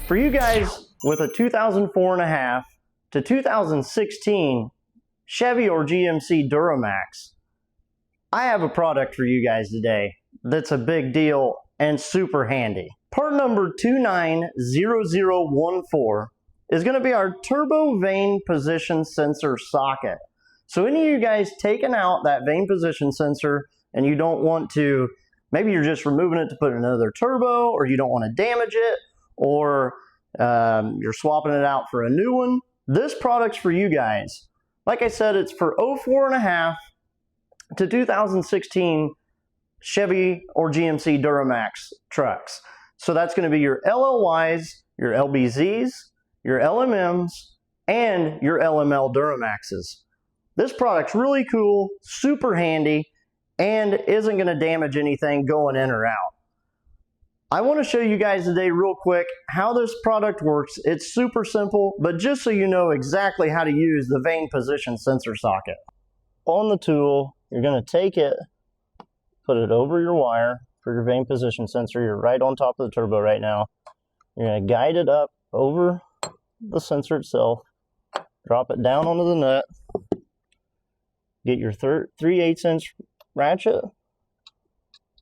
For you guys with a 2004.5 to 2016 Chevy or GMC Duramax, I have a product for you guys today that's a big deal and super handy. Part number 290014 is going to be our turbo vane position sensor socket. So any of you guys taking out that vane position sensor and you don't want to, maybe you're just removing it to put another turbo, or you don't want to damage it, or you're swapping it out for a new one, this product's for you guys. Like I said, it's for 04.5 to 2016 Chevy or GMC Duramax trucks. So that's going to be your LLYs, your LBZs, your LMMs, and your LML Duramaxes. This product's really cool, super handy, and isn't going to damage anything going in or out. I want to show you guys today real quick how this product works. It's super simple, but just so you know exactly how to use the vane position sensor socket. On the tool, you're going to take it, put it over your wire for your vane position sensor. You're right on top of the turbo right now. You're going to guide it up over the sensor itself, drop it down onto the nut, get your 3/8 inch ratchet,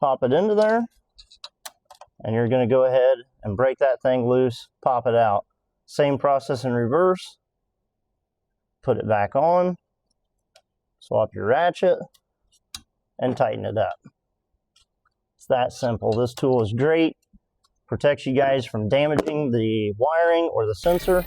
pop it into there, and you're going to go ahead and break that thing loose, pop it out. Same process in reverse. Put it back on, swap your ratchet, and tighten it up. It's that simple. This tool is great. Protects you guys from damaging the wiring or the sensor.